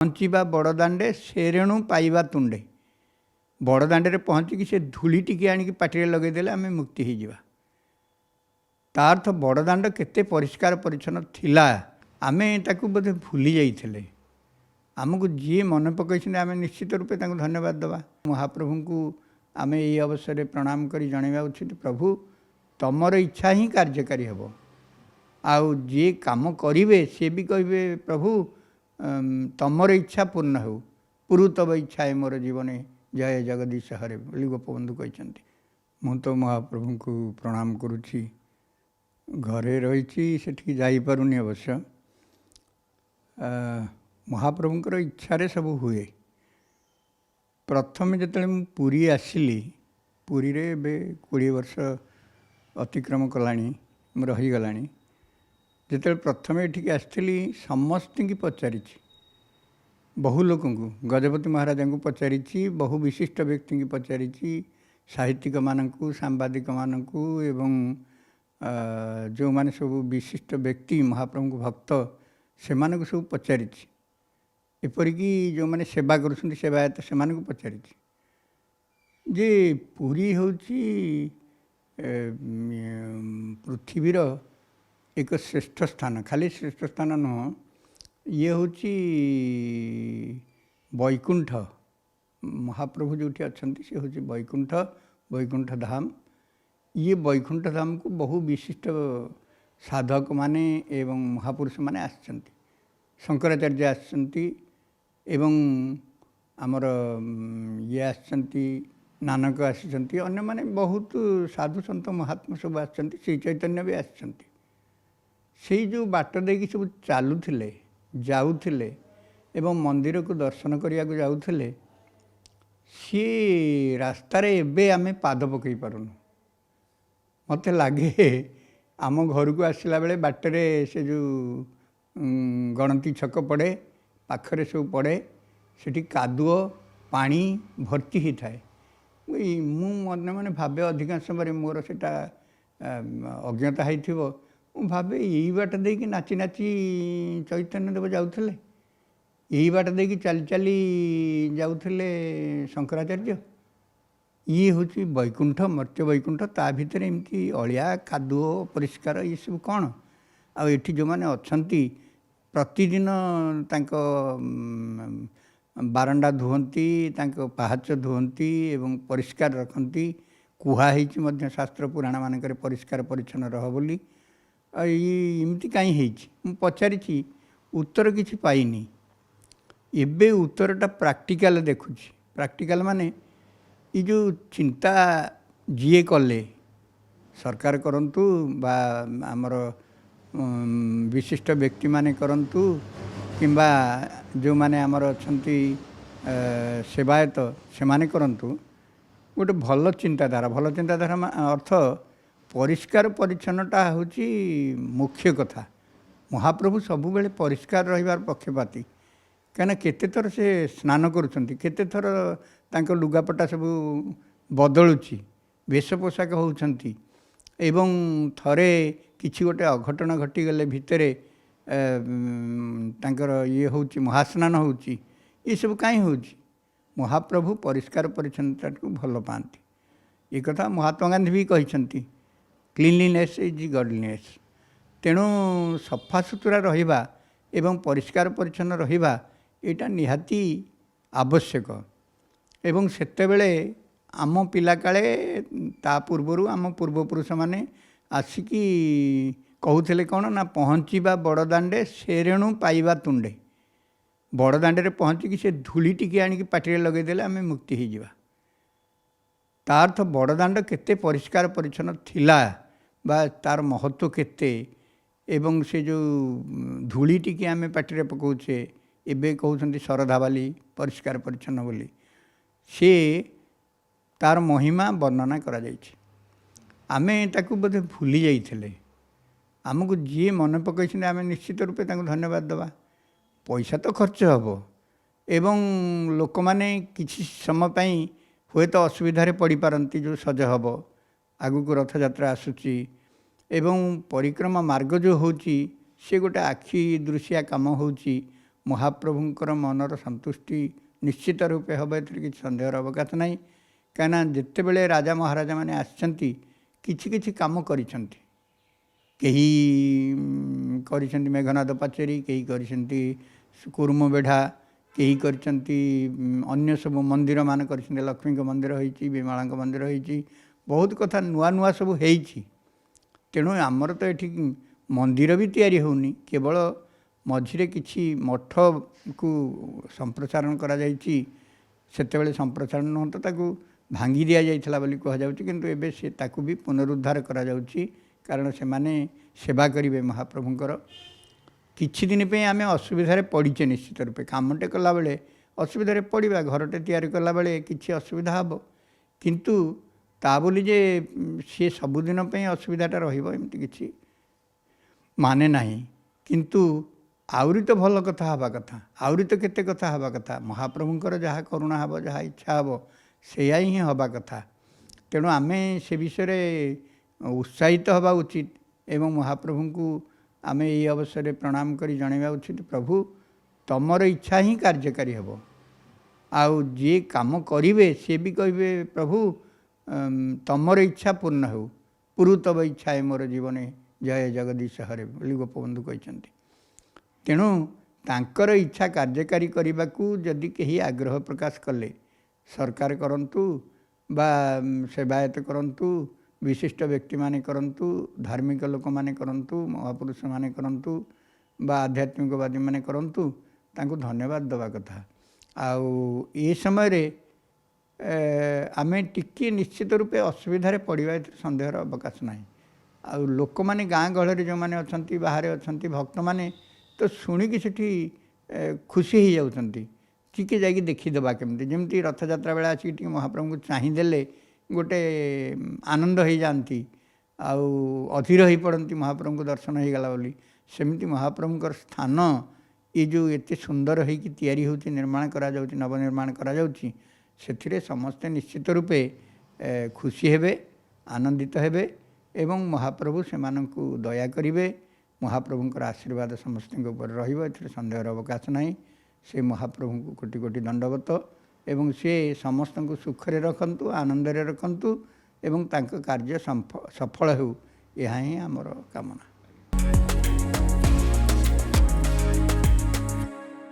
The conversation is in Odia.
ପହଞ୍ଚିବା ବଡ଼ଦାଣ୍ଡେ ସେରେଣୁ ପାଇବା ତୁଣ୍ଡେ। ବଡ଼ଦାଣ୍ଡରେ ପହଞ୍ଚିକି ସେ ଧୂଳି ଟିକେ ଆଣିକି ପାଟିରେ ଲଗେଇଦେଲେ ଆମେ ମୁକ୍ତି ହେଇଯିବା। ତା ଅର୍ଥ ବଡ଼ଦାଣ୍ଡ କେତେ ପରିଷ୍କାର ପରିଚ୍ଛନ୍ନ ଥିଲା, ଆମେ ତାକୁ ବୋଧେ ଭୁଲି ଯାଇଥିଲେ। ଆମକୁ ଯିଏ ମନେ ପକାଇଛନ୍ତି ଆମେ ନିଶ୍ଚିତ ରୂପେ ତାଙ୍କୁ ଧନ୍ୟବାଦ ଦେବା। ମହାପ୍ରଭୁଙ୍କୁ ଆମେ ଏହି ଅବସରରେ ପ୍ରଣାମ କରି ଜଣାଇବା ଉଚିତ, ପ୍ରଭୁ ତମର ଇଚ୍ଛା ହିଁ କାର୍ଯ୍ୟକାରୀ ହେବ। ଆଉ ଯିଏ କାମ କରିବେ ସିଏ ବି କହିବେ, ପ୍ରଭୁ ତମର ଇଚ୍ଛା ପୂର୍ଣ୍ଣ ହେଉ, ପୁରୁ ତବ ଇଚ୍ଛା ଏ ମୋର ଜୀବନେ, ଜୟ ଜଗଦୀଶ ହରେ ବୋଲି ଗୋପବନ୍ଧୁ କହିଛନ୍ତି। ମୁଁ ତ ମହାପ୍ରଭୁଙ୍କୁ ପ୍ରଣାମ କରୁଛି। ଘରେ ରହିଛି, ସେଠିକି ଯାଇପାରୁନି ଅବଶ୍ୟ। ମହାପ୍ରଭୁଙ୍କର ଇଚ୍ଛାରେ ସବୁ ହୁଏ। ପ୍ରଥମେ ଯେତେବେଳେ ମୁଁ ପୁରୀ ଆସିଲି, ପୁରୀରେ ଏବେ 20 ବର୍ଷ ଅତିକ୍ରମ କଲାଣି, ମୁଁ ରହିଗଲାଣି। ଯେତେବେଳେ ପ୍ରଥମେ ଏଠିକି ଆସିଥିଲି ସମସ୍ତଙ୍କୁ ପଚାରିଛି, ବହୁ ଲୋକଙ୍କୁ, ଗଜପତି ମହାରାଜାଙ୍କୁ ପଚାରିଛି, ବହୁ ବିଶିଷ୍ଟ ବ୍ୟକ୍ତିଙ୍କୁ ପଚାରିଛି, ସାହିତ୍ୟିକମାନଙ୍କୁ, ସାମ୍ବାଦିକମାନଙ୍କୁ ଏବଂ ଯେଉଁମାନେ ସବୁ ବିଶିଷ୍ଟ ବ୍ୟକ୍ତି ମହାପ୍ରଭୁଙ୍କ ଭକ୍ତ ସେମାନଙ୍କୁ ସବୁ ପଚାରିଛି। ଏପରିକି ଯେଉଁମାନେ ସେବା କରୁଛନ୍ତି ସେବାୟତ ସେମାନଙ୍କୁ ପଚାରିଛି ଯେ ପୁରୀ ହେଉଛି ପୃଥିବୀର ଏକ ଶ୍ରେଷ୍ଠ ସ୍ଥାନ। ଖାଲି ଶ୍ରେଷ୍ଠ ସ୍ଥାନ ନୁହଁ, ଇଏ ହେଉଛି ବୈକୁଣ୍ଠ। ମହାପ୍ରଭୁ ଯେଉଁଠି ଅଛନ୍ତି ସେ ହେଉଛି ବୈକୁଣ୍ଠ, ବୈକୁଣ୍ଠ ଧାମ। ଇଏ ବୈକୁଣ୍ଠ ଧାମକୁ ବହୁ ବିଶିଷ୍ଟ ସାଧକମାନେ ଏବଂ ମହାପୁରୁଷମାନେ ଆସିଛନ୍ତି। ଶଙ୍କରାଚାର୍ଯ୍ୟ ଆସିଛନ୍ତି ଏବଂ ଆମର ଇଏ ଆସିଛନ୍ତି, ନାନକ ଆସିଛନ୍ତି, ଅନ୍ୟମାନେ ବହୁତ ସାଧୁ ସନ୍ଥ ମହାତ୍ମା ସବୁ ଆସିଛନ୍ତି, ଶ୍ରୀ ଚୈତନ୍ୟ ବି ଆସିଛନ୍ତି। ସେଇ ଯେଉଁ ବାଟ ଦେଇକି ସବୁ ଚାଲୁଥିଲେ, ଯାଉଥିଲେ ଏବଂ ମନ୍ଦିରକୁ ଦର୍ଶନ କରିବାକୁ ଯାଉଥିଲେ, ସିଏ ରାସ୍ତାରେ ଏବେ ଆମେ ପାଦ ପକାଇ ପାରୁନୁ। ମୋତେ ଲାଗେ ଆମ ଘରକୁ ଆସିଲା ବେଳେ ବାଟରେ ସେ ଯେଉଁ ଗଣତି ଛକ ପଡ଼େ, ପାଖରେ ସବୁ ପଡ଼େ, ସେଠି କାଦୁଅ ପାଣି ଭର୍ତ୍ତି ହେଇଥାଏ। ମୁଁ ମନେ ମନେ ଭାବେ, ଅଧିକାଂଶ ସମୟରେ ମୋର ସେଇଟା ଅଜ୍ଞତା ହେଇଥିବ, ମୁଁ ଭାବେ ଏଇ ବାଟ ଦେଇକି ନାଚି ନାଚି ଚୈତନ୍ୟଦେବ ଯାଉଥିଲେ, ଏଇ ବାଟ ଦେଇକି ଚାଲି ଚାଲି ଯାଉଥିଲେ ଶଙ୍କରାଚାର୍ଯ୍ୟ। ଇଏ ହେଉଛି ବୈକୁଣ୍ଠ, ମର୍ତ୍ତ୍ୟ ବୈକୁଣ୍ଠ। ତା ଭିତରେ ଏମିତି ଅଳିଆ କାଦୁଅ ପରିଷ୍କାର ଏସବୁ କ'ଣ? ଆଉ ଏଠି ଯେଉଁମାନେ ଅଛନ୍ତି ପ୍ରତିଦିନ ତାଙ୍କ ବାରଣ୍ଡା ଧୁଅନ୍ତି, ତାଙ୍କ ପାହାଚ ଧୁଅନ୍ତି ଏବଂ ପରିଷ୍କାର ରଖନ୍ତି। କୁହାହେଇଛି ମଧ୍ୟ ଶାସ୍ତ୍ର ପୁରାଣ ମାନଙ୍କରେ ପରିଷ୍କାର ପରିଚ୍ଛନ୍ନ ରହ ବୋଲି। ଆଉ ଏମିତି କାହିଁ ହେଇଛି ମୁଁ ପଚାରିଛି, ଉତ୍ତର କିଛି ପାଇନି। ଏବେ ଉତ୍ତରଟା ପ୍ରାକ୍ଟିକାଲ ଦେଖୁଛି। ପ୍ରାକ୍ଟିକାଲ ମାନେ ଏ ଯେଉଁ ଚିନ୍ତା ଯିଏ କଲେ, ସରକାର କରନ୍ତୁ ବା ଆମର ବିଶିଷ୍ଟ ବ୍ୟକ୍ତିମାନେ କରନ୍ତୁ କିମ୍ବା ଯେଉଁମାନେ ଆମର ଅଛନ୍ତି ସେବାୟତ ସେମାନେ କରନ୍ତୁ, ଗୋଟେ ଭଲ ଚିନ୍ତାଧାରା। ଭଲ ଚିନ୍ତାଧାରା ଅର୍ଥ ପରିଷ୍କାର ପରିଚ୍ଛନ୍ନତା ହେଉଛି ମୁଖ୍ୟ କଥା। ମହାପ୍ରଭୁ ସବୁବେଳେ ପରିଷ୍କାର ରହିବାର ପକ୍ଷପାତୀ। କାହିଁକିନା କେତେଥର ସେ ସ୍ନାନ କରୁଛନ୍ତି, କେତେଥର ତାଙ୍କ ଲୁଗାପଟା ସବୁ ବଦଳୁଛି, ବେଶ ପୋଷାକ ହେଉଛନ୍ତି ଏବଂ ଥରେ କିଛି ଗୋଟେ ଅଘଟଣ ଘଟିଗଲେ ଭିତରେ ତାଙ୍କର ଇଏ ହେଉଛି, ମହାସ୍ନାନ ହେଉଛି। ଏସବୁ କାହିଁ ହେଉଛି? ମହାପ୍ରଭୁ ପରିଷ୍କାର ପରିଚ୍ଛନ୍ନତାକୁ ଭଲ ପାଆନ୍ତି। ଏ କଥା ମହାତ୍ମା ଗାନ୍ଧୀ ବି କହିଛନ୍ତି, କ୍ଲିନଲିନେସ୍ ଇଜ୍ ଗଡଲିନେସ୍। ତେଣୁ ସଫାସୁତୁରା ରହିବା ଏବଂ ପରିଷ୍କାର ପରିଚ୍ଛନ୍ନ ରହିବା ଏଇଟା ନିହାତି ଆବଶ୍ୟକ। ଏବଂ ସେତେବେଳେ ଆମ ପିଲାକାଳେ, ତା ପୂର୍ବରୁ ଆମ ପୂର୍ବପୁରୁଷମାନେ ଆସିକି କହୁଥିଲେ କ'ଣ ନା, ପହଞ୍ଚିବା ବଡ଼ଦାଣ୍ଡେ ସେରେଣୁ ପାଇବା ତୁଣ୍ଡେ। ବଡ଼ଦାଣ୍ଡରେ ପହଞ୍ଚିକି ସେ ଧୂଳି ଟିକେ ଆଣିକି ପାଟିରେ ଲଗେଇଦେଲେ ଆମେ ମୁକ୍ତି ହେଇଯିବା। ତା ଅର୍ଥ ବଡ଼ଦାଣ୍ଡ କେତେ ପରିଷ୍କାର ପରିଚ୍ଛନ୍ନ ଥିଲା ବା ତା'ର ମହତ୍ତ୍ୱ କେତେ। ଏବଂ ସେ ଯେଉଁ ଧୂଳି ଟିକେ ଆମେ ପାଟିରେ ପକାଉଛେ, ଏବେ କହୁଛନ୍ତି ଶରଧା ବାଲି ପରିଷ୍କାର ପରିଚ୍ଛନ୍ନ ବୋଲି, ସେ ତା'ର ମହିମା ବର୍ଣ୍ଣନା କରାଯାଇଛି। ଆମେ ତାକୁ ବୋଧେ ଭୁଲି ଯାଇଥିଲେ। ଆମକୁ ଯିଏ ମନେ ପକାଇଛନ୍ତି ଆମେ ନିଶ୍ଚିତ ରୂପେ ତାଙ୍କୁ ଧନ୍ୟବାଦ ଦେବା। ପଇସା ତ ଖର୍ଚ୍ଚ ହେବ ଏବଂ ଲୋକମାନେ କିଛି ସମୟ ପାଇଁ ହୁଏତ ଅସୁବିଧାରେ ପଡ଼ିପାରନ୍ତି। ଯେଉଁ ସଜ ହେବ, ଆଗକୁ ରଥଯାତ୍ରା ଆସୁଛି ଏବଂ ପରିକ୍ରମା ମାର୍ଗ ଯେଉଁ ହେଉଛି ସେ ଗୋଟେ ଆଖି ଦୃଶିଆ କାମ ହେଉଛି। महाप्रभुंकर मनर संतुष्टि निश्चित रूपे हम ए कि सन्देहर अवकाश ना कहीं जिते बड़े राजा महाराजा मैंने आसछंती किछि किछि काम करिसंती कही करिसंती मेघनाद पाचेरी कही करिसंती कुर्म बेढ़ा कही करिसंती अन्य सब मंदिर मान करिसंती लक्ष्मी के मंदिर होईची विमला के मंदिर होईची बहुत कथा नुआ नुआ सब होईची तेणु आमर तो ये मंदिर भी तैयारी होनी केवल मझिरे किछि मठ को संप्रसारण करा जायछि सेतेबेले संप्रसारण न तो ताकू भांगी दिया जाइथला बोली कहा जाउछि किंतु एबे से ताकू भी पुनरुद्धार करा जाउछि कारण से माने सेवा करिवे महाप्रभुंकर किछि दिन पे आमे असुविधा पड़ीचे निश्चित रूपे कामटे कला बेले असुविधा पड़ा घरटे तैयारी कला बेले किछि असुविधा हम किंतु ता बोली जे सी सबुदिन पे असुविधाटा रहिबो एमती किछि माने नाही किंतु आउरी तो भल कथा हवा कथा आउरी तो केते कथा हवा कथा महाप्रभुंकर जहाँ करुणा हब जहाँ इच्छा हब सेया ही हवा कथा तेणु आमे से विषय उत्साहित हवा उचित एवं महाप्रभु को आमे ये अवसर प्रणाम करी जणैबा उचित प्रभु तमर इच्छा ही कार्यकारी हब आउ जे काम करिवे से भी कहिबे प्रभु तमर इच्छा पूर्ण हो पुरु तब इच्छा है मोर जीवन जय जगदीश हरे बोली गोपबंधु कहते तेणु तांकर इच्छा कार्यकारी करने को जदि कहीं आग्रह प्रकाश कले सरकार करंतु बा सेवायत करंतु विशिष्ट व्यक्ति माने करंतु धार्मिक लोक माने करंतु महापुरुष माने करंतु बा आध्यात्मिकवादी माने करंतु तांको धन्यवाद दवा कथा आउ ये समय आमे टिके निश्चित रूपे असुविधा पड़ा सन्देहर अवकाश ना आउ लोक मैंने गाँ गहल जो मैंने अच्छा बाहर अच्छा भक्त मैंने तो शुणिकी सेठी खुशी हो जाती टिके जाकि देखीदे केमती जमी रथयात्रा बेला आसिक महाप्रभु को चाहिदेले गोटे आनंद हो जाती आउ अधीर हो पड़ती महाप्रभु को दर्शन हो गला बोली सेमती महाप्रभुकर स्थान ये जो एते सुंदर होती तैयारी होती निर्माण करा जाउची नवनिर्माण करा जाउची सेथिरे समस्ते निश्चित रूपे खुशी हेबे आनंदित हेबे एवं महाप्रभु सेमानंकु दया करिवे महाप्रभुंकर आशीर्वाद समस्त ऊपर रहिबो एथिरे सन्देहर अवकाश नाही से महाप्रभु को कोटि कोटि दंडवत एवं से समस्त को सुखरे रखंतु आनंदरे रखंतु एवं तांको कार्य सफल हो यह ही आमर कामना।